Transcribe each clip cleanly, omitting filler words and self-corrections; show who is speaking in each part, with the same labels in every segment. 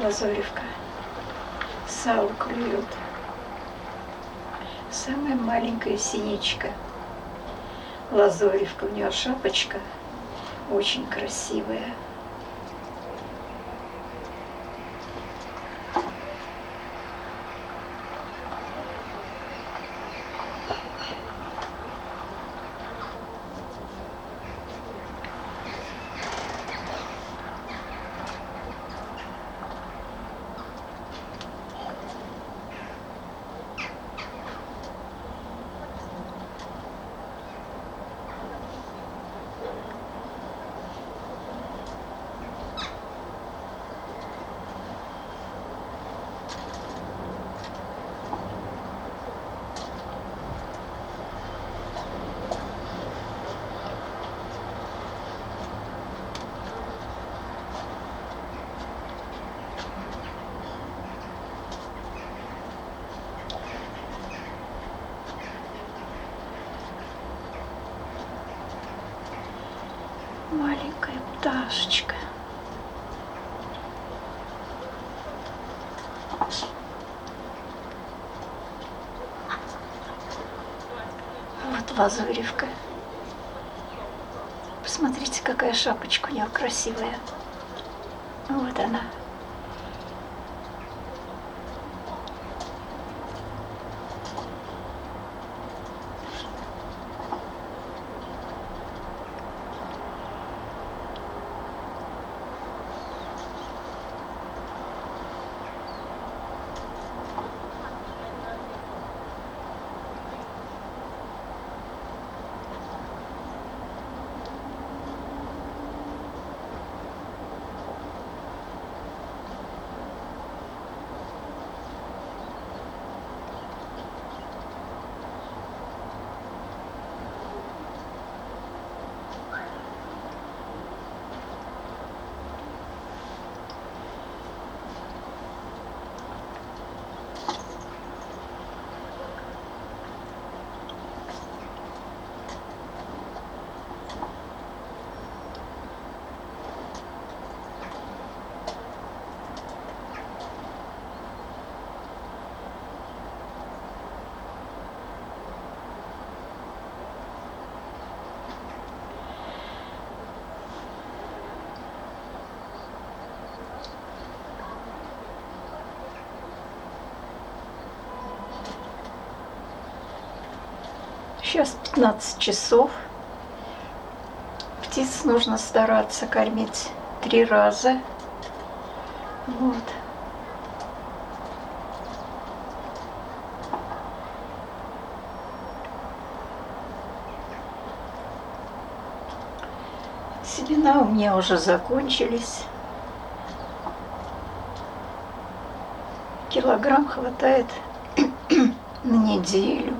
Speaker 1: лазоревка. Сало клюет. Самая маленькая синичка. Лазоревка, у нее шапочка очень красивая. Маленькая пташечка. Вот лазоревка. Посмотрите, какая шапочка у нее красивая. Вот она. Сейчас 15 часов. Птиц нужно стараться кормить 3 раза. Вот. Семена у меня уже закончились. Килограмм хватает на неделю.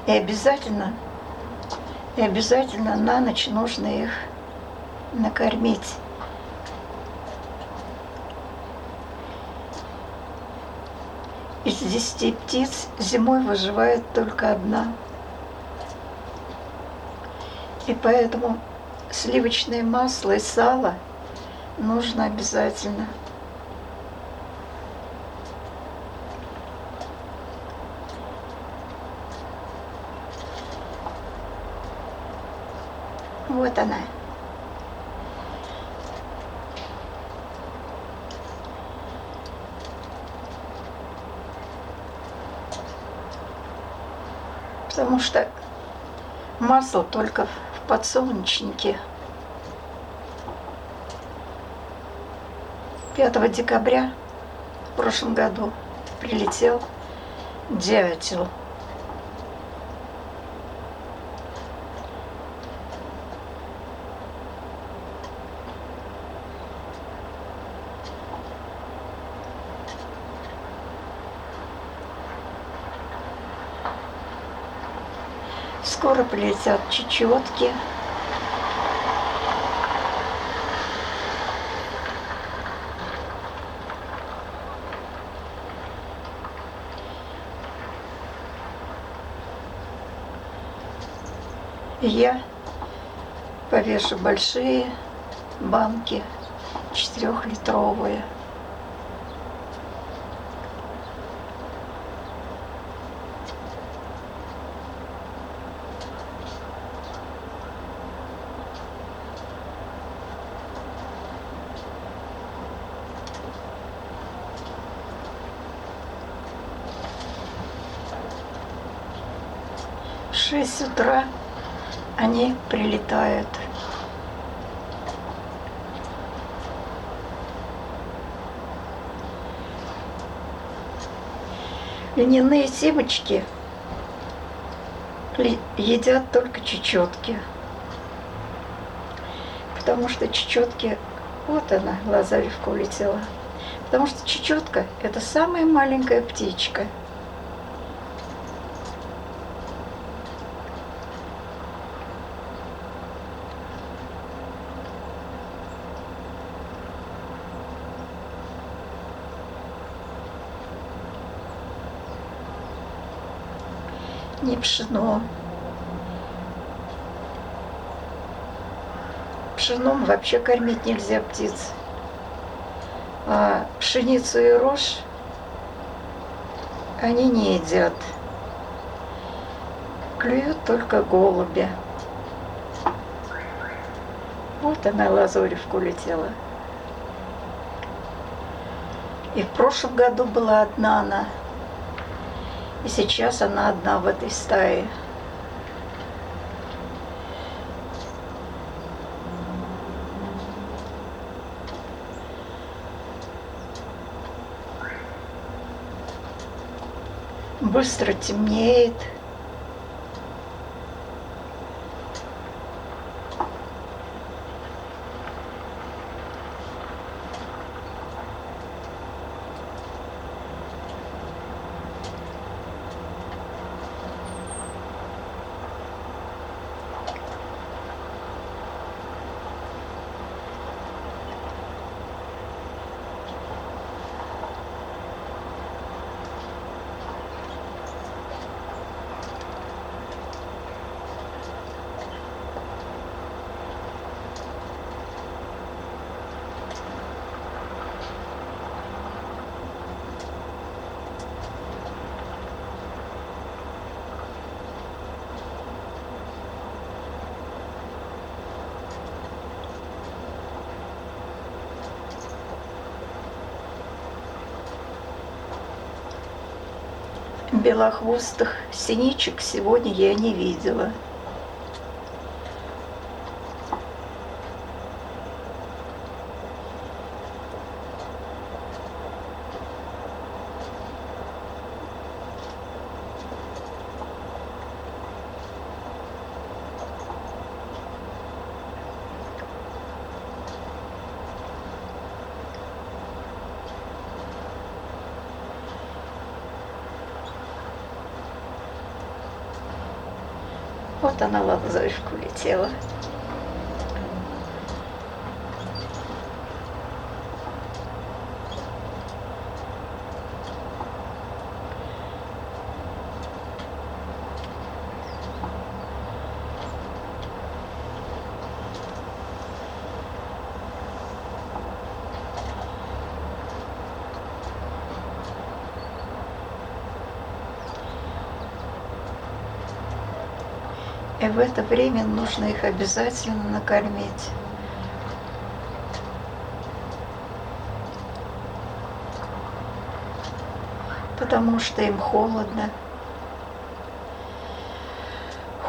Speaker 1: И обязательно на ночь нужно их накормить. Из 10 птиц зимой выживает только 1. И поэтому сливочное масло и сало нужно обязательно. Вот она. Потому что масло только в подсолнечнике. 5 декабря в прошлом году прилетел дятел. Скоро прилетят чечетки. И я повешу большие банки, 4-литровые. В 6 утра они прилетают. Льняные семечки едят только чечетки. Потому что чечетки... Вот она, Лазаревка улетела. Потому что чечетка — это самая маленькая птичка. Не пшено. Пшеном вообще кормить нельзя птиц. А пшеницу и рожь они не едят. Клюют только голуби. Вот она, Лазаревка, улетела. И в прошлом году была одна она. И сейчас она одна в этой стае. Быстро темнеет. Белохвостых синичек сегодня я не видела. Вот она, Лазаревка, улетела. И в это время нужно их обязательно накормить. Потому что им холодно.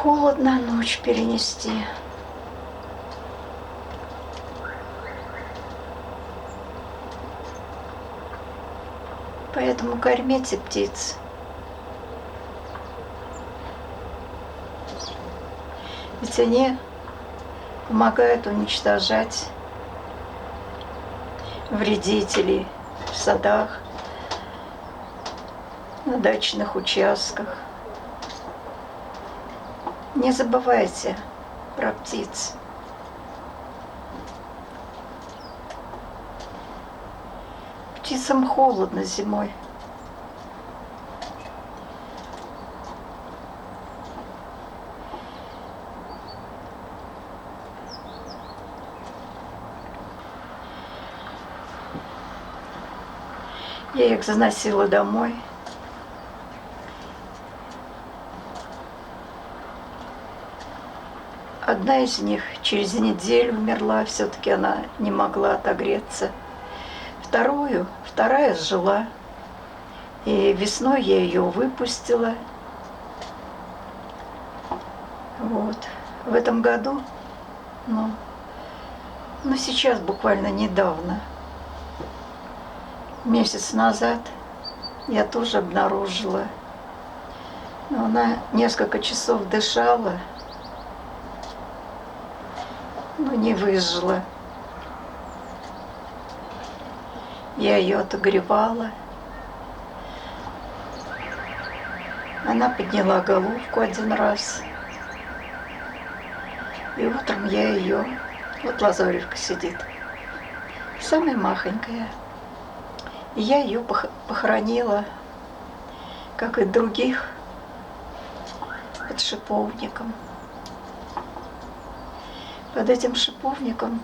Speaker 1: холодно ночь перенести. Поэтому кормите птиц. Ведь они помогают уничтожать вредителей в садах, на дачных участках. Не забывайте про птиц. Птицам холодно зимой. Я их заносила домой. Одна из них через неделю умерла, все-таки она не могла отогреться. Вторая сжила. И весной я ее выпустила. Вот. В этом году, ну сейчас буквально недавно, месяц назад, я тоже обнаружила. Но она несколько часов дышала, но не выжила. Я ее отогревала. Она подняла головку один раз. И утром я ее... Вот Лазоревка сидит. Самая махонькая. И я ее похоронила, как и других, под шиповником. Под этим шиповником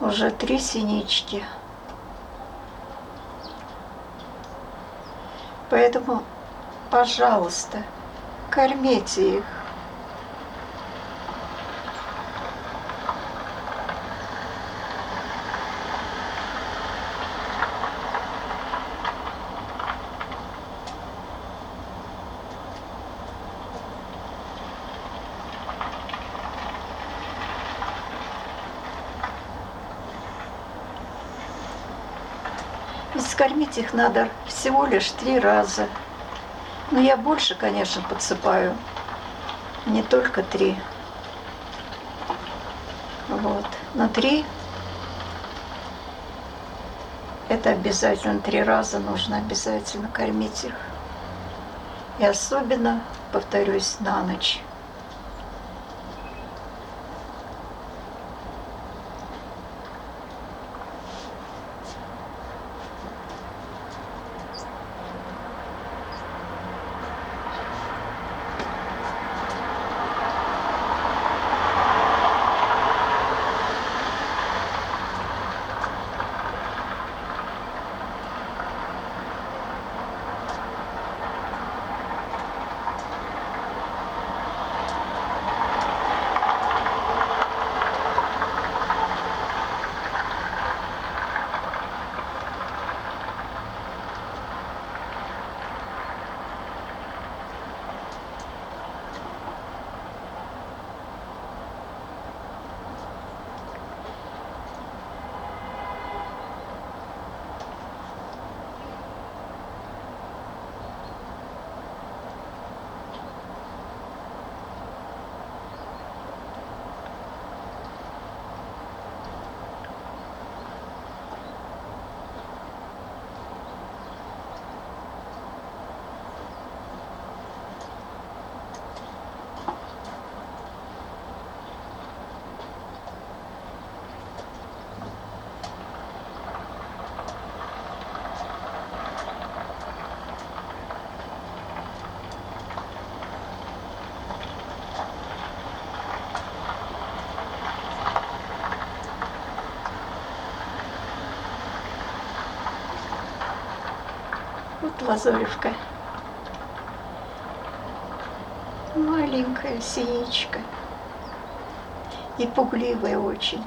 Speaker 1: уже 3 синички. Поэтому, пожалуйста, кормите их. Ведь скормить их надо всего лишь 3 раза. Но я больше, конечно, подсыпаю. Не только 3. Вот. Но 3 это обязательно 3 раза нужно обязательно кормить их. И особенно, повторюсь, на ночь. Вот Лазоревка. Маленькая синичка. И пугливая очень.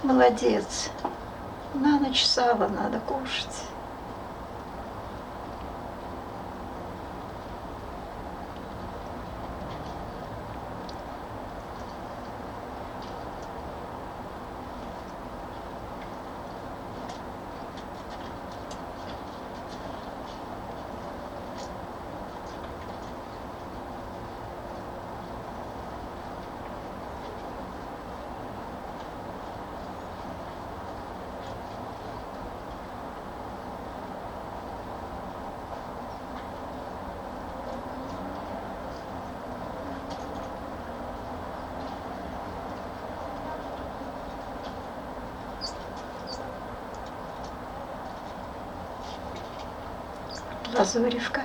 Speaker 1: Молодец. На ночь сало надо кушать. Лазоревка.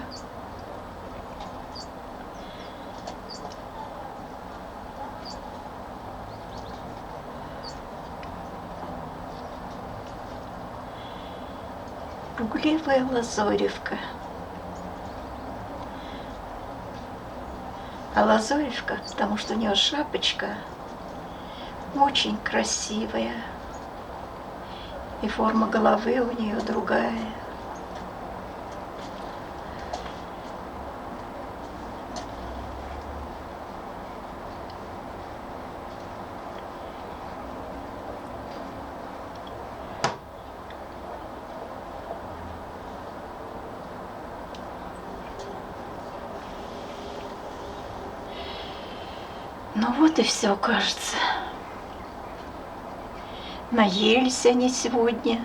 Speaker 1: Пугливая Лазоревка. А Лазоревка, потому что у нее шапочка очень красивая. И форма головы у нее другая. Ну вот и все, кажется. Наелись они сегодня.